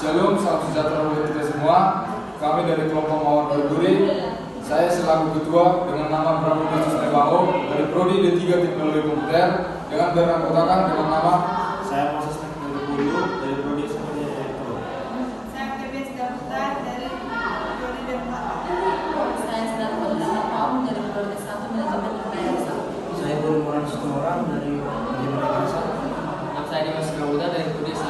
Shalom, salam sejahtera buat kita semua. Kami dari kelompok Mawar Berduri. Saya selaku ketua dengan nama Prabu Yesus Nebaho dari Prodi D3 Teknologi Komputer dengan beranggotakan dengan nama Saya Moses Nekulu dari Prodi Sekolah Elektro. Saya Kevin Daftar dari Prodi D4. Saya sedang bersama Paul dari Prodi 1 Manajemen Rekayasa. Saya Guru Moran Sitorang dari Manajemen Rekayasa. Nama saya Dimas Gauda dari Prodi 1.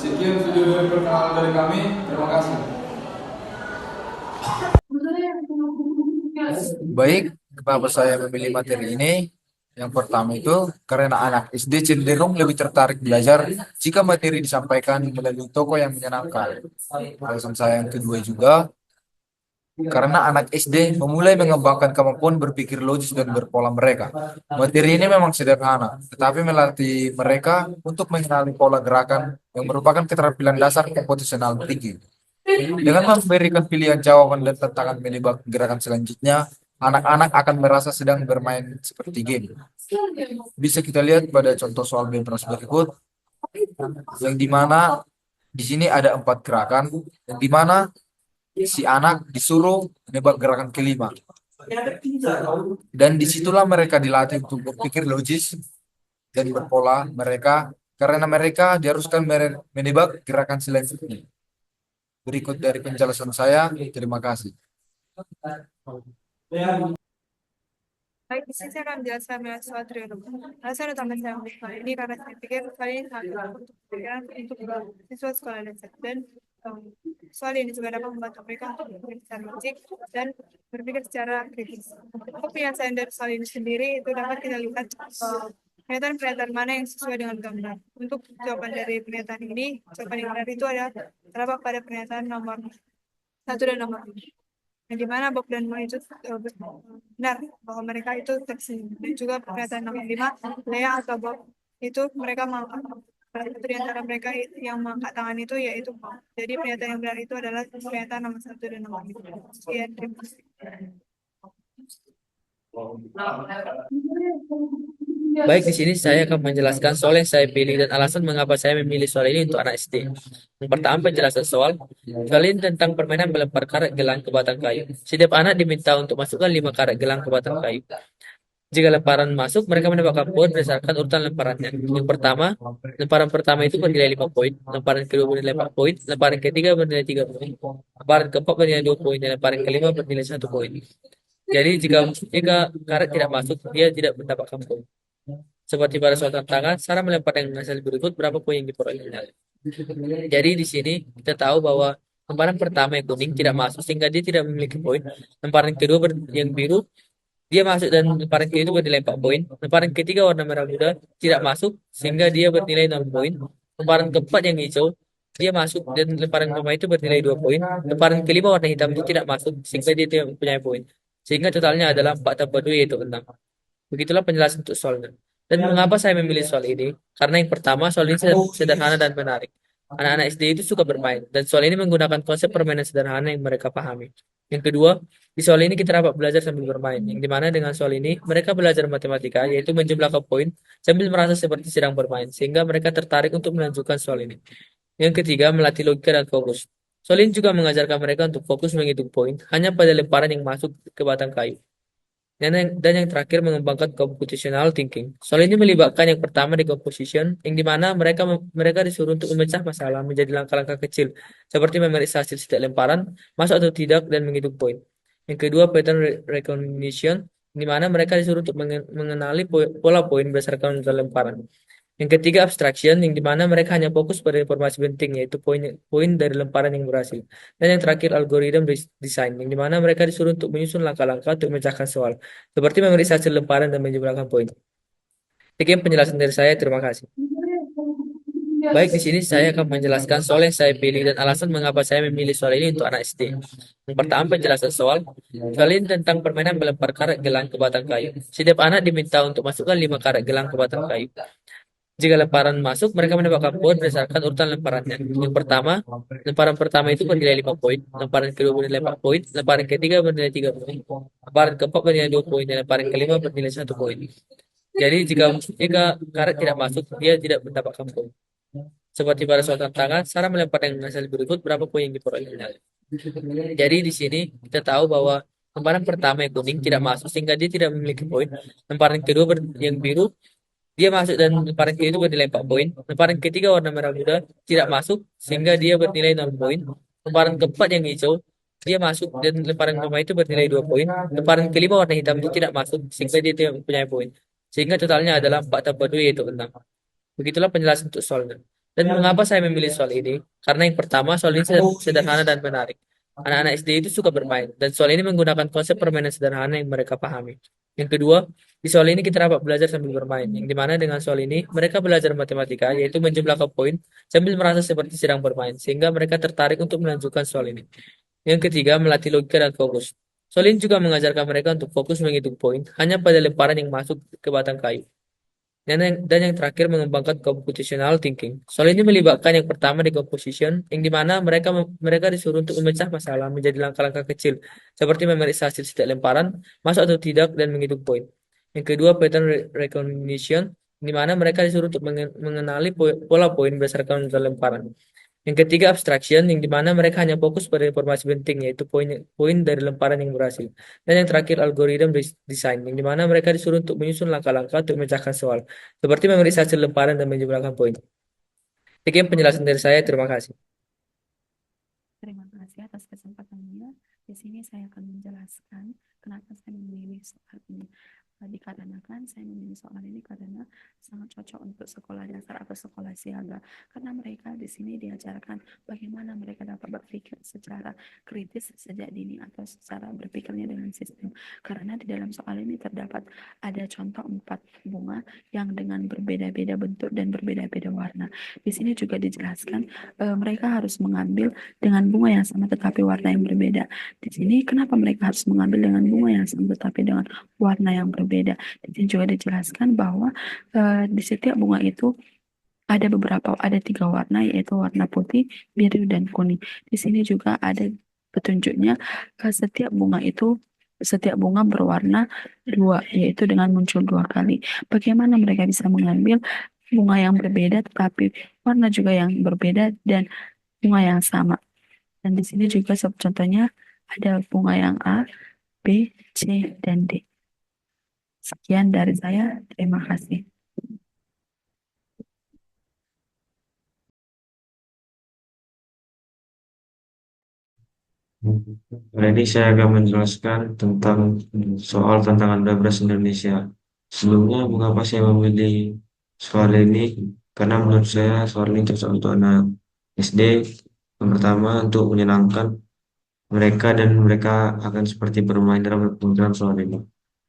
sekian video dari perkenalan dari kami. Terima kasih. Baik, kenapa saya memilih materi ini? Yang pertama itu karena anak SD cenderung lebih tertarik belajar jika materi disampaikan melalui toko yang menyenangkan. Alasan saya yang kedua juga karena anak SD memulai mengembangkan kemampuan berpikir logis dan berpola mereka. Materi ini memang sederhana, tetapi melatih mereka untuk mengenali pola gerakan yang merupakan keterampilan dasar komputasional tinggi. Dengan memberikan pilihan jawaban dan tantangan menebak gerakan selanjutnya, anak-anak akan merasa sedang bermain seperti game. Bisa kita lihat pada contoh soal bebas berikut, yang dimana di sini ada 4 gerakan, yang dimana si anak disuruh menebak gerakan kelima. Dan disitulah mereka dilatih untuk berpikir logis dan berpola mereka, karena mereka diharuskan menebak gerakan selanjutnya. Berikut dari penjelasan saya, terima kasih. Baik, di sini saya akan menjelaskan mengenai soal trigonometri. Alasan utama saya memilih soal ini karena saya pikir soal ini sangat untuk pikiran untuk siswa sekolah dasar dan soal ini juga dapat membantu mereka untuk berpikir secara logik dan berpikir secara kritis. Untuk penyelesaian dari soal ini sendiri itu dapat kita lihat pernyataan-pernyataan mana yang sesuai dengan gambar. Untuk jawaban dari pernyataan ini, jawaban yang benar itu adalah terdapat pada pernyataan nomor 1 dan nomor 2. Yang dimana Bob dan Mo itu benar bahwa mereka itu tersenyum. Dan juga pernyataan nomor 5, Lea atau Bob itu mereka mengangkat. Salah satu di antara mereka yang mengangkat tangan itu yaitu Bob. Jadi pernyataan yang benar itu adalah pernyataan nomor 1 dan nomor 5. Sekian, terima kasih. Baik, di sini saya akan menjelaskan soal yang saya pilih dan alasan mengapa saya memilih soal ini untuk anak SD. Yang pertama, penjelasan soal. Soal ini tentang permainan melempar karet gelang ke batang kayu. Setiap anak diminta untuk masukkan 5 karet gelang ke batang kayu. Jika lemparan masuk, mereka mendapatkan poin berdasarkan urutan lemparannya. Yang pertama, lemparan pertama itu bernilai 5 poin, lemparan kedua bernilai 4 poin, lemparan ketiga bernilai 3 poin, lemparan keempat bernilai 2 poin, dan lemparan kelima bernilai 1 poin. Jadi jika karet tidak masuk, dia tidak mendapatkan poin. Seperti pada soal tantangan, cara melempar yang hasil berikut berapa poin yang diperolehnya. Jadi di sini kita tahu bahwa lemparan pertama yang kuning tidak masuk sehingga dia tidak memiliki poin. Lemparan kedua yang biru dia masuk dan lemparan kedua bernilai 4 poin. Lemparan ketiga warna merah muda tidak masuk sehingga dia bernilai 6 poin. Lemparan keempat yang hijau dia masuk dan lemparan kelima itu bernilai 2 poin. Lemparan kelima warna hitam itu tidak masuk sehingga dia tidak mempunyai poin. Sehingga totalnya adalah 4 tambah 2 yaitu 6. Begitulah penjelasan untuk soalnya. Dan mengapa saya memilih soal ini? Karena yang pertama, soal ini sederhana dan menarik. Anak-anak SD itu suka bermain, dan soal ini menggunakan konsep permainan sederhana yang mereka pahami. Yang kedua, di soal ini kita dapat belajar sambil bermain, yang dimana dengan soal ini mereka belajar matematika, yaitu menjumlahkan poin sambil merasa seperti sedang bermain, sehingga mereka tertarik untuk melanjutkan soal ini. Yang ketiga, melatih logika dan fokus. Soal ini juga mengajarkan mereka untuk fokus menghitung poin hanya pada lemparan yang masuk ke batang kayu. Dan yang terakhir mengembangkan computational thinking. Soal ini melibatkan yang pertama di composition, yang dimana mereka disuruh untuk memecah masalah menjadi langkah-langkah kecil, seperti memeriksa hasil setiap lemparan, masuk atau tidak, dan menghitung poin. Yang kedua, pattern recognition, di mana mereka disuruh untuk mengenali pola poin berdasarkan lemparan. Yang ketiga, abstraction, yang dimana mereka hanya fokus pada informasi penting, yaitu poin dari lemparan yang berhasil. Dan yang terakhir, algorithm design, yang dimana mereka disuruh untuk menyusun langkah-langkah untuk memecahkan soal, seperti memeriksa hasil lemparan dan menjumlahkan poin. Sekian penjelasan dari saya, terima kasih. Baik, di sini saya akan menjelaskan soal yang saya pilih dan alasan mengapa saya memilih soal ini untuk anak SD. Yang pertama, penjelasan soal. Soal ini tentang permainan melempar karet gelang ke batang kayu. Setiap anak diminta untuk masukkan 5 karet gelang ke batang kayu. Jika lemparan masuk, mereka mendapatkan poin berdasarkan urutan lemparannya. Yang pertama, lemparan pertama itu bernilai 5 poin, lemparan kedua bernilai 4 poin, lemparan ketiga bernilai 3 poin, lemparan keempat bernilai 2 poin, dan lemparan kelima bernilai 1 poin. Jadi jika karet tidak masuk, dia tidak mendapatkan poin. Seperti pada soal tantangan, Sarah melempar dengan hasil berikut berapa poin yang diperolehnya. Jadi di sini kita tahu bahwa lemparan pertama yang kuning tidak masuk sehingga dia tidak memiliki poin. Lemparan kedua yang biru dia masuk dan lemparan ketiga itu bernilai 4 poin. Lemparan ketiga warna merah muda tidak masuk sehingga dia bernilai 0 poin. Lemparan keempat yang hijau dia masuk dan lemparan kelima itu bernilai 2 poin. Lemparan kelima warna hitam itu tidak masuk sehingga dia tidak mempunyai poin. Sehingga totalnya adalah 4 tambah 2 yaitu 6. Begitulah penjelasan untuk soalnya. Dan mengapa saya memilih soal ini? Karena yang pertama soal ini sederhana dan menarik. Anak-anak SD itu suka bermain, dan soal ini menggunakan konsep permainan sederhana yang mereka pahami. Yang kedua, di soal ini kita dapat belajar sambil bermain, yang dimana dengan soal ini mereka belajar matematika, yaitu menjumlahkan poin sambil merasa seperti sedang bermain, sehingga mereka tertarik untuk melanjutkan soal ini. Yang ketiga, melatih logika dan fokus. Soal ini juga mengajarkan mereka untuk fokus menghitung poin hanya pada lemparan yang masuk ke batang kayu. Dan yang terakhir mengembangkan computational thinking. Soal ini melibatkan yang pertama di composition, yang dimana mereka disuruh untuk memecah masalah menjadi langkah-langkah kecil, seperti memeriksa hasil setiap lemparan, masuk atau tidak, dan menghitung poin. Yang kedua pattern recognition, di mana mereka disuruh untuk mengenali pola poin berdasarkan lemparan. Yang ketiga abstraction, yang dimana mereka hanya fokus pada informasi penting, yaitu poin dari lemparan yang berhasil. Dan yang terakhir algorithm design, yang dimana mereka disuruh untuk menyusun langkah-langkah untuk memecahkan soal, seperti memeriksa hasil lemparan dan menjumlahkan poin. Sekian penjelasan dari saya, terima kasih. Terima kasih atas kesempatannya. Di sini saya akan menjelaskan kenapa saya memilih soal ini. Dikarenakan saya memilih soal ini karena sangat cocok untuk sekolah dasar atau sekolah siaga, karena mereka di sini diajarkan bagaimana mereka dapat berpikir secara kritis sejak dini atau secara berpikirnya dengan sistem. Karena di dalam soal ini terdapat ada contoh 4 bunga yang dengan berbeda-beda bentuk dan berbeda-beda warna. Di sini juga dijelaskan mereka harus mengambil dengan bunga yang sama tetapi warna yang berbeda. Di sini kenapa mereka harus mengambil dengan bunga yang sama tetapi dengan warna yang berbeda. Di sini juga dijelaskan bahwa di setiap bunga itu ada 3 warna, yaitu warna putih, biru, dan kuning. Di sini juga ada petunjuknya setiap bunga berwarna 2, yaitu dengan muncul 2 kali. Bagaimana mereka bisa mengambil bunga yang berbeda tetapi warna juga yang berbeda dan bunga yang sama. Dan di sini juga contohnya ada bunga yang A, B, C, dan D. Sekian dari saya, terima kasih. Kali ini saya akan menjelaskan tentang soal tantangan bebas Indonesia. Sebelumnya, mengapa saya memilih soal ini? Karena menurut saya soal ini cocok untuk anak SD. Yang pertama, untuk menyenangkan mereka dan mereka akan seperti bermain dalam pembentukan soal ini.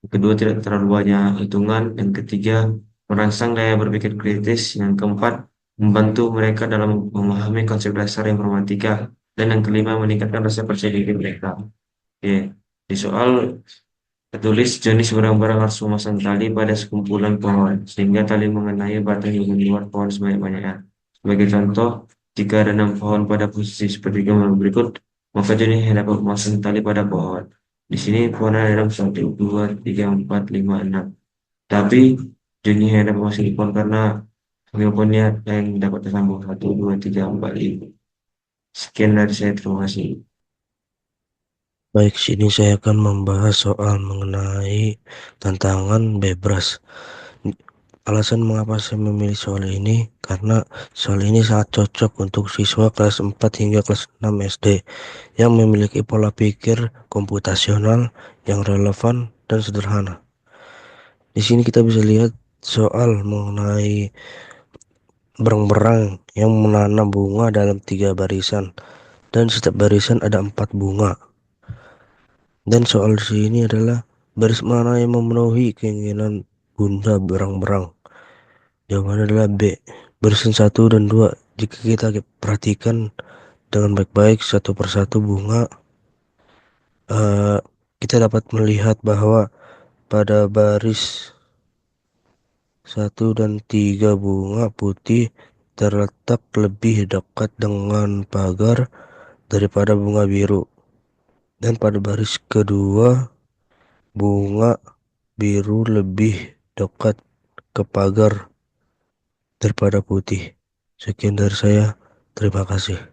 Yang kedua, tidak terlalu banyak hitungan. Yang ketiga, merangsang daya berpikir kritis. Yang keempat, membantu mereka dalam memahami konsep dasar informatika. Dan yang kelima, meningkatkan rasa percaya diri mereka. Oke. Di soal tertulis jenis barang-barang harus memasang tali pada sekumpulan pohon, sehingga tali mengenai batang yang luar pohon sebanyak-banyaknya. Sebagai contoh, jika ada 6 pohon pada posisi seperti gambar berikut, maka jenis dapat memasang tali pada pohon. Di sini pohon ada dalam 1, 2, 3, 4, 5, 6. Tapi jenis yang dapat masuk di pohon karena pohonnya yang dapat tersambung 1, 2, 3, 4, 5. Sekian dari saya, terima kasih. Baik, sini saya akan membahas soal mengenai tantangan bebas. Alasan mengapa saya memilih soal ini, karena soal ini sangat cocok untuk siswa kelas 4 hingga kelas 6 SD yang memiliki pola pikir komputasional yang relevan dan sederhana. Di sini kita bisa lihat soal mengenai berang-berang yang menanam bunga dalam 3 barisan, dan setiap barisan ada 4 bunga. Dan soal di sini adalah baris mana yang memenuhi keinginan bunda berang-berang. Jawabannya adalah B, barisan 1 dan 2. Jika kita perhatikan dengan baik-baik satu persatu bunga, kita dapat melihat bahwa pada baris 1 dan 3 bunga putih terletak lebih dekat dengan pagar daripada bunga biru. Dan pada baris kedua, bunga biru lebih dekat ke pagar daripada putih. Sekian dari saya. Terima kasih.